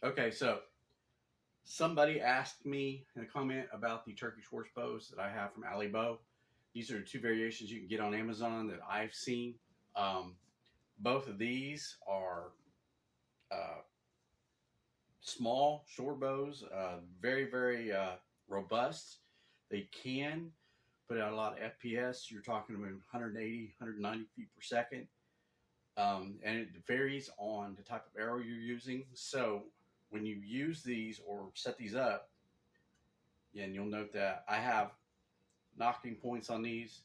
Okay, so somebody asked me in a comment about the Turkish horse bows that I have from Ali Bow. These are two variations you can get on Amazon that I've seen. Um, both of these are uh, small, short bows, very, very robust. They can put out a lot of FPS. You're talking about 180, 190 feet per second. And it varies on the type of arrow you're using. So when you use these or set these up, and you'll note that I have knocking points on these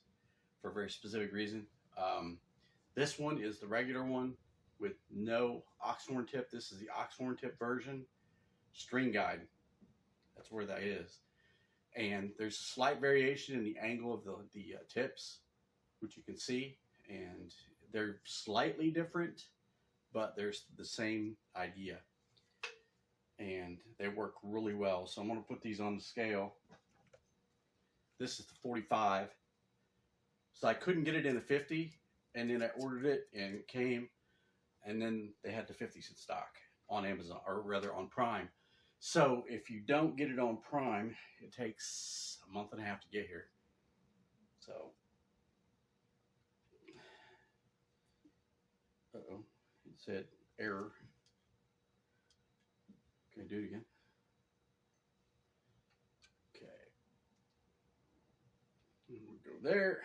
for a very specific reason. Um, this one is the regular one with no oxhorn tip. This is the oxhorn tip version. String guide, that's where that is. And there's a slight variation in the angle of the tips, which you can see, and they're slightly different, but there's the same idea, and they work really well. So I'm going to put these on the scale. This is the 45. So I couldn't get it in the 50, and then I ordered it and it came, and then they had the 50s in stock on Amazon, or rather on Prime. So if you don't get it on Prime, it takes a month and a half to get here. So, uh-oh, it said error. Can I do it again? Okay. And we'll go there.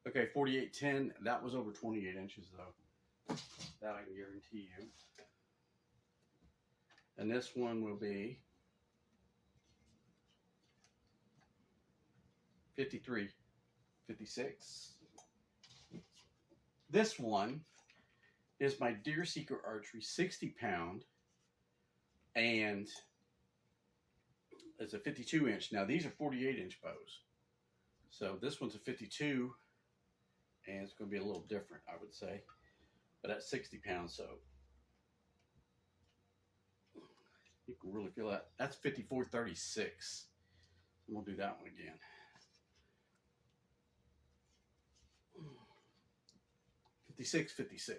Okay, 4810. That was over 28 inches, though. That I can guarantee you. And this one will be 53, 56. This one is my Deer Seeker Archery 60-pound, and it's a 52-inch. Now, these are 48-inch bows. So this one's a 52, and it's going to be a little different, I would say. But that's 60 pounds, so you can really feel that. That's 54.36. I'm going to do that one again. 56.56.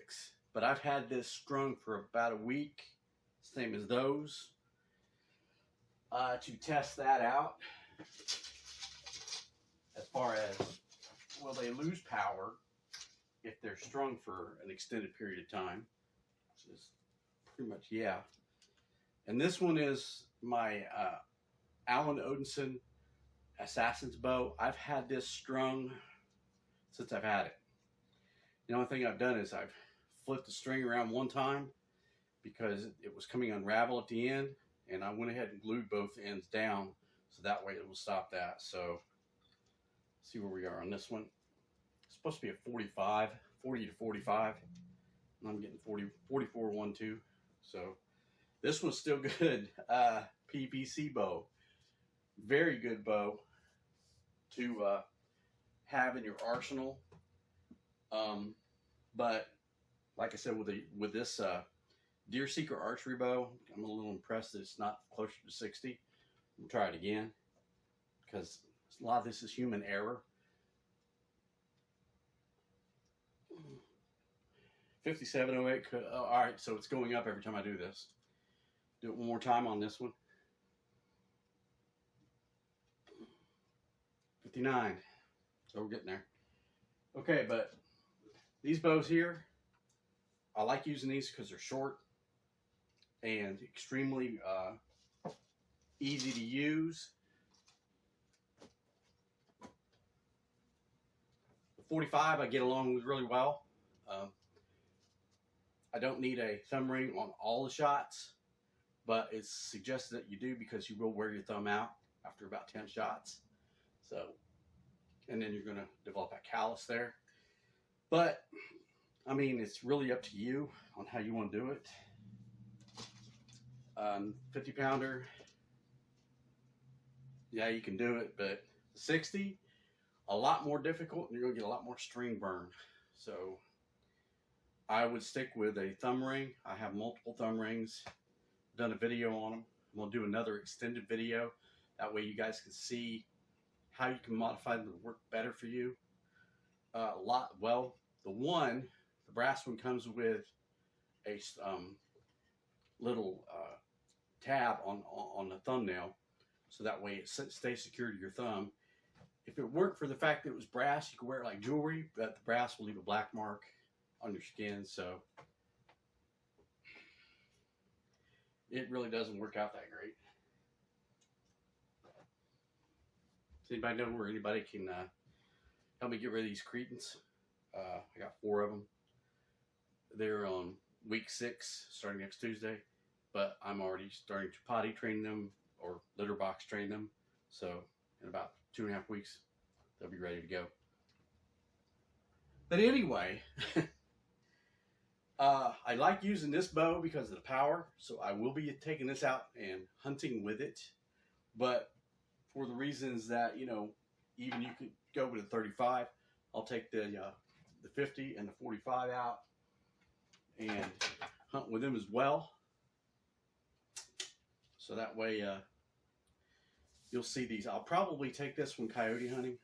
But I've had this strung for about a week, same as those. To test that out, as far as, will they lose power if they're strung for an extended period of time? Which is pretty much, yeah. And this one is my Alan Odinson Assassin's Bow. I've had this strung since I've had it. The only thing I've done is I've flipped the string around one time because it was coming unravel at the end, and I went ahead and glued both ends down so that way it will stop that. So see where we are on this one. It's supposed to be a 45, 40 to 45, and I'm getting 44.12. So this one's still good. PVC bow, very good bow to have in your arsenal. But like I said, with this Deer Seeker archery bow, I'm a little impressed that it's not closer to 60. We'll try it again because a lot of this is human error. 57.08. All right, so it's going up every time I do this. Do it one more time on this one. 59. So we're getting there. Okay, but these bows here, I like using these because they're short and extremely easy to use. The 45 I get along with really well. I don't need a thumb ring on all the shots, but it's suggested that you do because you will wear your thumb out after about 10 shots. So, and then you're going to develop a callus there. But, I mean, it's really up to you on how you want to do it. 50 pounder, yeah, you can do it, but 60, a lot more difficult, and you're going to get a lot more string burn. So I would stick with a thumb ring. I have multiple thumb rings. I've done a video on them. I'm going to do another extended video. That way you guys can see how you can modify them to work better for you. Well, the brass one comes with a little tab on the thumbnail, so that way it stays secure to your thumb. If it weren't for the fact that it was brass, you could wear it like jewelry, but the brass will leave a black mark on your skin, so it really doesn't work out that great. Does anybody know where anybody can help me get rid of these Kttens? I got 4 of them. They're on week 6, starting next Tuesday, but I'm already starting to potty train them or litter box train them. So in about 2.5 weeks, they'll be ready to go. But anyway, I like using this bow because of the power, so I will be taking this out and hunting with it. But for the reasons that, you know, even you could go with a 35, I'll take the 50 and the 45 out and hunt with them as well. So that way you'll see these. I'll probably take this one coyote hunting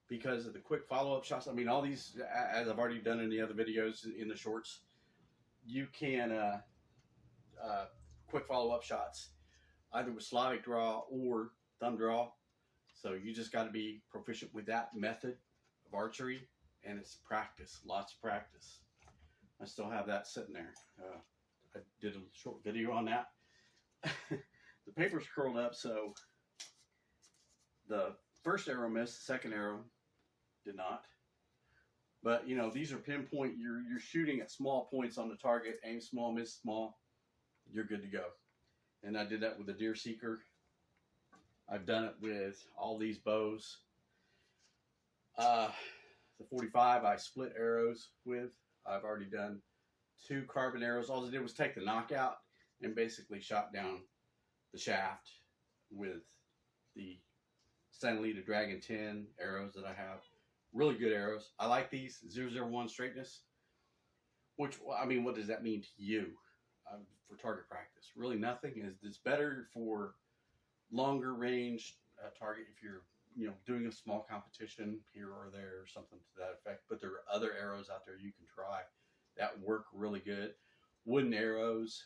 because of the quick follow-up shots. I mean, all these, as I've already done in the other videos in the shorts, you can quick follow-up shots either with Slavic draw or thumb draw. So you just got to be proficient with that method of archery, and it's practice, lots of practice. I still have that sitting there. I did a short video on that. The paper's curled up, so the first arrow missed, the second arrow did not. But you know, these are pinpoint. You're shooting at small points on the target. Aim small, miss small. You're good to go. And I did that with the Deer Seeker. I've done it with all these bows. The 45 I split arrows with. I've already done 2 carbon arrows. All I did was take the knockout and basically shot down the shaft with the Stanley Dragon 10 arrows that I have. Really good arrows. I like these 001 straightness. Which, I mean, what does that mean to you for target practice? Really nothing. It's better for longer range target if you're, you know, doing a small competition here or there or something to that effect. But there are other arrows out there you can try that work really good. Wooden arrows,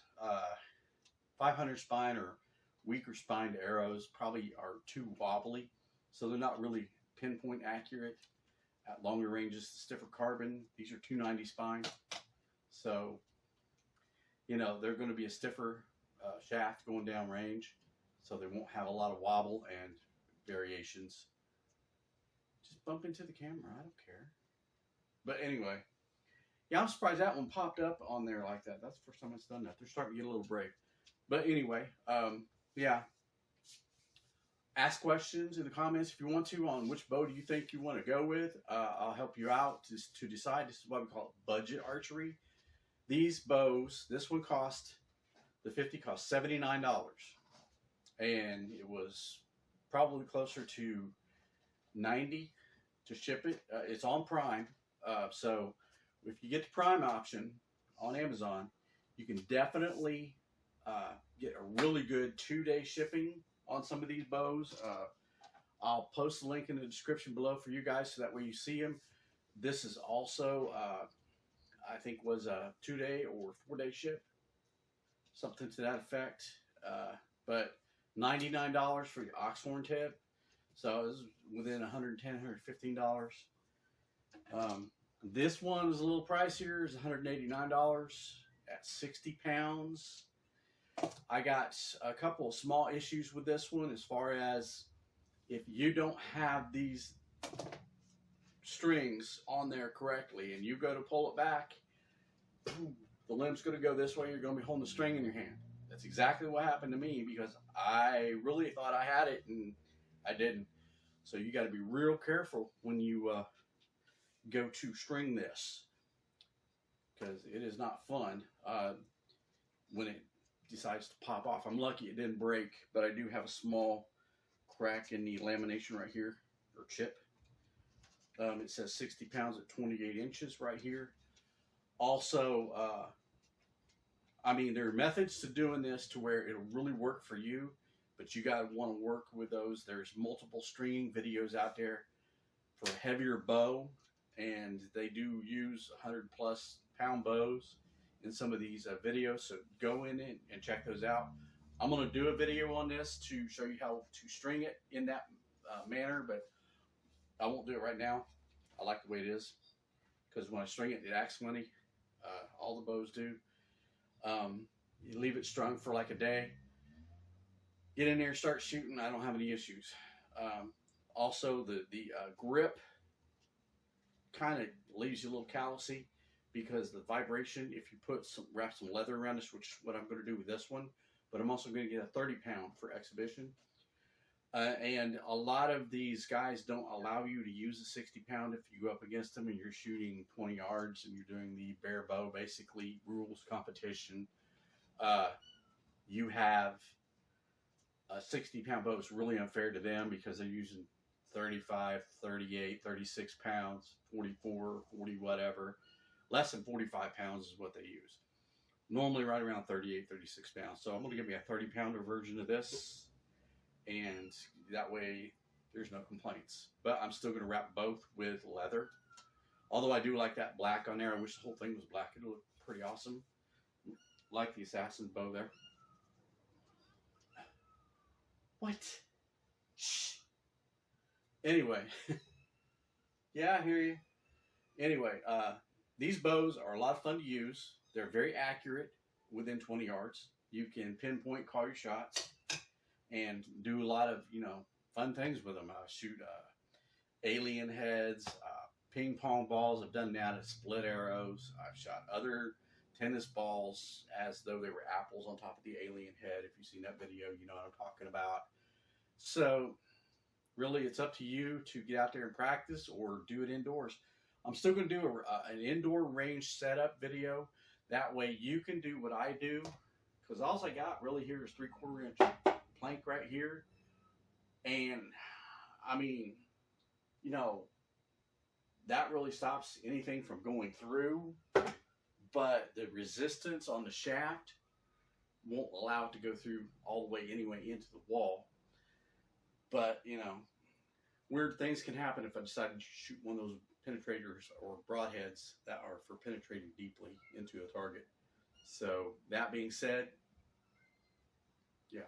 500 spine or weaker spined arrows probably are too wobbly, so they're not really pinpoint accurate at longer ranges. Stiffer carbon, these are 290 spine, so you know they're going to be a stiffer shaft going down range, so they won't have a lot of wobble and variations. Just bump into the camera, I don't care. But anyway, yeah, I'm surprised that one popped up on there like that. That's the first time it's done that. They're starting to get a little brave. But anyway, yeah. Ask questions in the comments if you want to on which bow do you think you want to go with. I'll help you out to decide. This is what we call budget archery. These bows, this one cost, the 50 cost $79. And it was probably closer to $90 to ship it. It's on Prime. So if you get the Prime option on Amazon, you can definitely get a really good 2-day shipping on some of these bows. I'll post the link in the description below for you guys so that way you see them. This is also, I think, was a 2-day or 4-day ship, something to that effect. But $99 for the oxhorn tip, so it was within $110, $115. This one is a little pricier. It's $189 at 60 pounds. I got a couple of small issues with this one as far as if you don't have these strings on there correctly and you go to pull it back, the limb's going to go this way. You're going to be holding the string in your hand. That's exactly what happened to me because I really thought I had it and I didn't. So you got to be real careful when you go to string this because it is not fun when it decides to pop off. I'm lucky it didn't break, but I do have a small crack in the lamination right here, or chip. It says 60 pounds at 28 inches right here. Also, I mean, there are methods to doing this to where it'll really work for you, but you gotta want to work with those. There's multiple stringing videos out there for a heavier bow, and they do use 100+ pound bows in some of these videos, so go in and check those out. I'm going to do a video on this to show you how to string it in that manner, but I won't do it right now. I like the way it is because when I string it, it acts funny. All the bows do. You leave it strung for like a day. Get in there, start shooting. I don't have any issues. Also, the grip kind of leaves you a little callousy because the vibration. If you wrap some leather around this, which is what I'm going to do with this one, but I'm also going to get a 30-pound for exhibition. And a lot of these guys don't allow you to use a 60-pound if you go up against them and you're shooting 20 yards and you're doing the bare bow, basically rules competition. You have a 60-pound bow is really unfair to them because they're using 35, 38, 36 pounds, 44, 40, whatever. Less than 45 pounds is what they use. Normally right around 38, 36 pounds. So I'm going to give me a 30-pounder version of this. And that way there's no complaints. But I'm still going to wrap both with leather. Although I do like that black on there. I wish the whole thing was black. It would look pretty awesome. Like the assassin bow there. What? Shh. Anyway. Yeah, I hear you. Anyway, these bows are a lot of fun to use. They're very accurate within 20 yards. You can pinpoint, call your shots, and do a lot of, fun things with them. Shoot alien heads, ping pong balls. I've done that as split arrows. I've shot other tennis balls as though they were apples on top of the alien head. If you've seen that video, you know what I'm talking about. So really, it's up to you to get out there and practice or do it indoors. I'm still going to do an indoor range setup video. That way you can do what I do, because all I got really here is 3/4 inch plank right here. And I mean, that really stops anything from going through, but the resistance on the shaft won't allow it to go through all the way anyway into the wall. But, weird things can happen if I decide to shoot one of those penetrators or broadheads that are for penetrating deeply into a target. So that being said, yeah.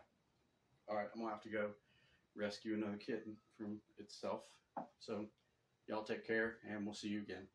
All right, I'm going to have to go rescue another kitten from itself. So y'all take care, and we'll see you again.